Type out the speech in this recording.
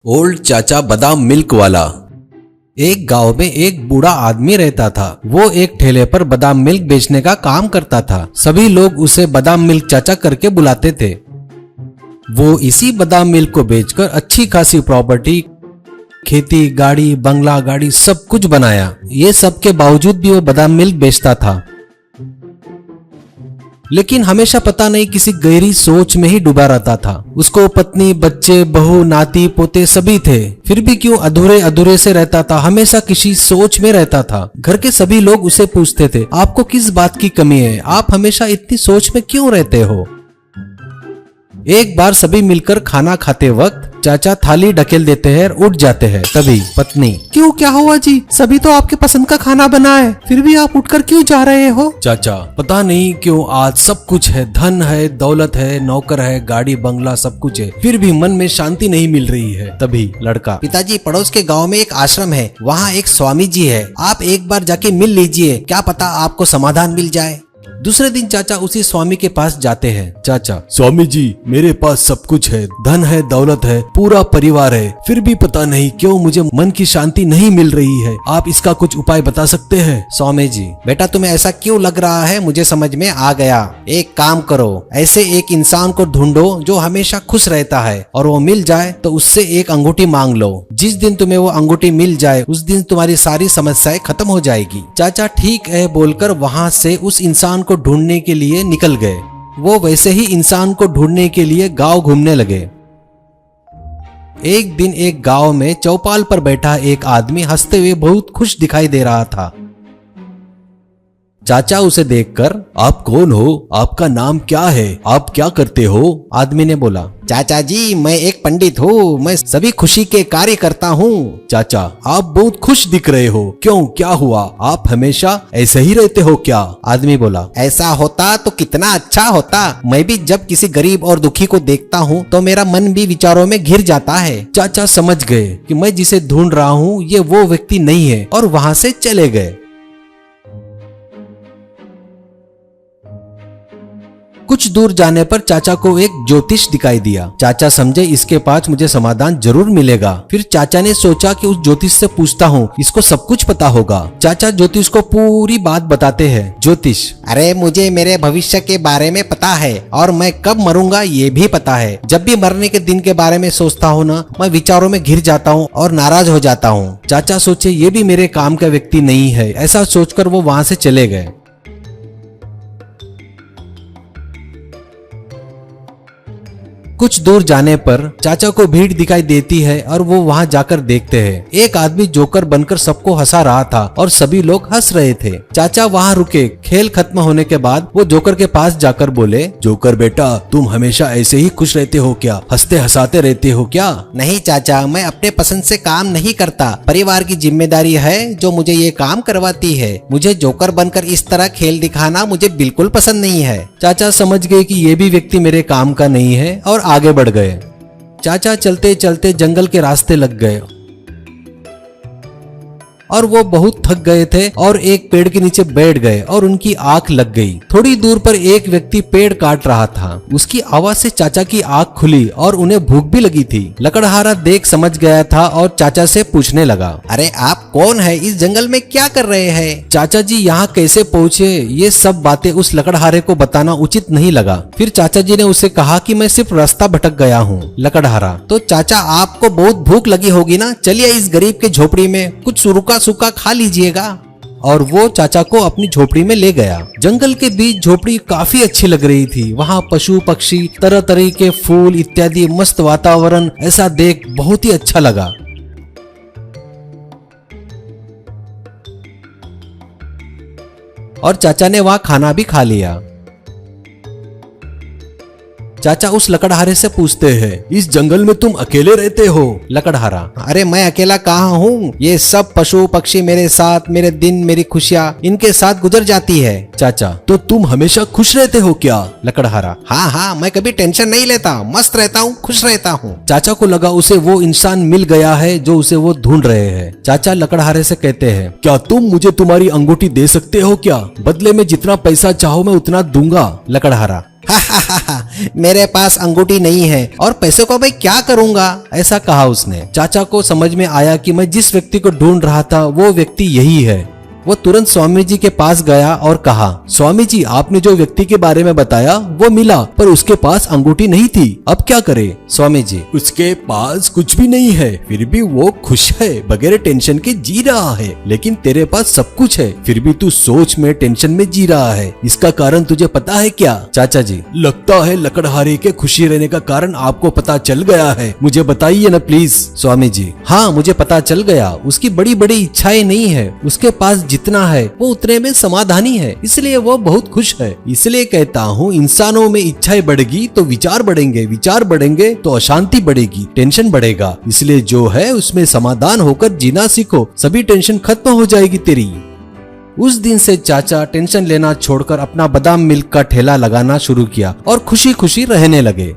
Old चाचा बादाम milk वाला। एक गांव में एक बूढ़ा आदमी रहता था। वो एक ठेले पर बादाम मिल्क बेचने का काम करता था। सभी लोग उसे बादाम मिल्क चाचा करके बुलाते थे। वो इसी बादाम मिल्क को बेचकर अच्छी खासी प्रॉपर्टी, खेती, गाड़ी, बंगला, गाड़ी सब कुछ बनाया। ये सब के बावजूद भी वो बादाम मिल्क बेचता था, लेकिन हमेशा पता नहीं किसी गहरी सोच में ही डूबा रहता था। उसको पत्नी, बच्चे, बहू, नाती, पोते सभी थे, फिर भी क्यों अधूरे अधूरे से रहता था। हमेशा किसी सोच में रहता था। घर के सभी लोग उसे पूछते थे, आपको किस बात की कमी है? आप हमेशा इतनी सोच में क्यों रहते हो? एक बार सभी मिलकर खाना खाते वक्त चाचा थाली ढकेल देते हैं और उठ जाते हैं। तभी पत्नी, क्यों, क्या हुआ जी? सभी तो आपके पसंद का खाना बना है, फिर भी आप उठकर क्यों जा रहे हो? चाचा, पता नहीं क्यों आज सब कुछ है, धन है, दौलत है, नौकर है, गाड़ी, बंगला सब कुछ है, फिर भी मन में शांति नहीं मिल रही है। तभी लड़का, पिताजी, पड़ोस के गांव में एक आश्रम है, वहाँ एक स्वामी जी है, आप एक बार जाके मिल लीजिए, क्या पता आपको समाधान मिल जाए। दूसरे दिन चाचा उसी स्वामी के पास जाते हैं। चाचा, स्वामी जी, मेरे पास सब कुछ है, धन है, दौलत है, पूरा परिवार है, फिर भी पता नहीं क्यों मुझे मन की शांति नहीं मिल रही है। आप इसका कुछ उपाय बता सकते हैं? स्वामी जी, बेटा तुम्हें ऐसा क्यों लग रहा है, मुझे समझ में आ गया। एक काम करो, ऐसे एक इंसान को ढूंढो जो हमेशा खुश रहता है, और वो मिल जाए तो उससे एक अंगूठी मांग लो। जिस दिन तुम्हें वो अंगूठी मिल जाए उस दिन तुम्हारी सारी समस्याएं खत्म हो जाएगी। चाचा ठीक है बोलकर वहाँ से उस इंसान को ढूंढने के लिए निकल गए। वो वैसे ही इंसान को ढूंढने के लिए गांव घूमने लगे। एक दिन एक गांव में चौपाल पर बैठा एक आदमी हंसते हुए बहुत खुश दिखाई दे रहा था। चाचा उसे देखकर, आप कौन हो? आपका नाम क्या है? आप क्या करते हो? आदमी ने बोला, चाचा जी, मैं एक पंडित हूँ, मैं सभी खुशी के कार्य करता हूँ। चाचा, आप बहुत खुश दिख रहे हो, क्यों, क्या हुआ? आप हमेशा ऐसे ही रहते हो क्या? आदमी बोला, ऐसा होता तो कितना अच्छा होता। मैं भी जब किसी गरीब और दुखी को देखता हूँ तो मेरा मन भी विचारों में घिर जाता है। चाचा समझ गए कि मैं जिसे ढूंढ रहा हूँ ये वो व्यक्ति नहीं है, और वहाँ से चले गए। कुछ दूर जाने पर चाचा को एक ज्योतिष दिखाई दिया। चाचा समझे इसके पास मुझे समाधान जरूर मिलेगा। फिर चाचा ने सोचा कि उस ज्योतिष से पूछता हूँ, इसको सब कुछ पता होगा। चाचा ज्योतिष को पूरी बात बताते हैं। ज्योतिष, अरे मुझे मेरे भविष्य के बारे में पता है, और मैं कब मरूंगा ये भी पता है। जब भी मरने के दिन के बारे में सोचता हूँ ना, मैं विचारों में घिर जाता हूँ और नाराज हो जाता हूँ। चाचा सोचे ये भी मेरे काम का व्यक्ति नहीं है। ऐसा सोचकर वो वहाँ से चले गए। कुछ दूर जाने पर चाचा को भीड़ दिखाई देती है और वो वहाँ जाकर देखते हैं। एक आदमी जोकर बनकर सबको हंसा रहा था और सभी लोग हंस रहे थे। चाचा वहाँ रुके। खेल खत्म होने के बाद वो जोकर के पास जाकर बोले, जोकर बेटा, तुम हमेशा ऐसे ही खुश रहते हो क्या? हंसते हंसाते रहते हो क्या? नहीं चाचा, मैं अपने पसंद से काम नहीं करता। परिवार की जिम्मेदारी है जो मुझे ये काम करवाती है। मुझे जोकर बनकर इस तरह खेल दिखाना मुझे बिल्कुल पसंद नहीं है। चाचा समझ गए कि ये भी व्यक्ति मेरे काम का नहीं है और आगे बढ़ गए। चाचा चलते चलते जंगल के रास्ते लग गए और वो बहुत थक गए थे और एक पेड़ के नीचे बैठ गए और उनकी आंख लग गई। थोड़ी दूर पर एक व्यक्ति पेड़ काट रहा था। उसकी आवाज से चाचा की आंख खुली और उन्हें भूख भी लगी थी। लकड़हारा देख समझ गया था और चाचा से पूछने लगा, अरे आप कौन है? इस जंगल में क्या कर रहे हैं? चाचा जी, यहाँ कैसे पहुँचे? ये सब बातें उस लकड़हारे को बताना उचित नहीं लगा। फिर चाचा जी ने उसे कहा कि मैं सिर्फ रास्ता भटक गया हूँ। लकड़हारा, तो चाचा आपको बहुत भूख लगी होगी ना, चलिए इस गरीब की झोपड़ी में कुछ सूखा खा लीजिएगा। और वो चाचा को अपनी झोपड़ी में ले गया। जंगल के बीच झोपड़ी काफी अच्छी लग रही थी। वहाँ पशु पक्षी, तरह तरह के फूल इत्यादि, मस्त वातावरण, ऐसा देख बहुत ही अच्छा लगा। और चाचा ने वहाँ खाना भी खा लिया। चाचा उस लकड़हारे से पूछते हैं, इस जंगल में तुम अकेले रहते हो? लकड़हारा, अरे मैं अकेला कहाँ हूँ, ये सब पशु पक्षी मेरे साथ, मेरे दिन, मेरी खुशियाँ इनके साथ गुजर जाती है। चाचा, तो तुम हमेशा खुश रहते हो क्या? लकड़हारा, हाँ हाँ, मैं कभी टेंशन नहीं लेता, मस्त रहता हूँ, खुश रहता हूँ। चाचा को लगा उसे वो इंसान मिल गया है जो उसे वो ढूंढ रहे हैं। चाचा लकड़हारे से कहते हैं, क्या तुम मुझे तुम्हारी अंगूठी दे सकते हो क्या? बदले में जितना पैसा चाहो मैं उतना दूंगा। लकड़हारा, मेरे पास अंगूठी नहीं है और पैसों को मैं क्या करूंगा, ऐसा कहा उसने। चाचा को समझ में आया कि मैं जिस व्यक्ति को ढूंढ रहा था वो व्यक्ति यही है। वो तुरंत स्वामी जी के पास गया और कहा, स्वामी जी, आपने जो व्यक्ति के बारे में बताया वो मिला, पर उसके पास अंगूठी नहीं थी, अब क्या करे? स्वामी जी, उसके पास कुछ भी नहीं है, फिर भी वो खुश है, बगैर टेंशन के जी रहा है। लेकिन तेरे पास सब कुछ है, फिर भी तू सोच में टेंशन में जी रहा है। इसका कारण तुझे पता है क्या? चाचा जी, लगता है लकड़हारे के खुशी रहने का कारण आपको पता चल गया है, मुझे बताइए ना प्लीज। स्वामी जी, हाँ मुझे पता चल गया। उसकी बड़ी बड़ी इच्छाएं नहीं है, उसके पास जितना है वो उतने में समाधानी है, इसलिए वो बहुत खुश है। इसलिए कहता हूँ, इंसानों में इच्छाएं बढ़ेगी तो विचार बढ़ेंगे, विचार बढ़ेंगे तो अशांति बढ़ेगी, टेंशन बढ़ेगा। इसलिए जो है उसमें समाधान होकर जीना सीखो, सभी टेंशन खत्म हो जाएगी तेरी। उस दिन से चाचा टेंशन लेना छोड़कर अपना बादाम मिल्क का ठेला लगाना शुरू किया और खुशी खुशी रहने लगे।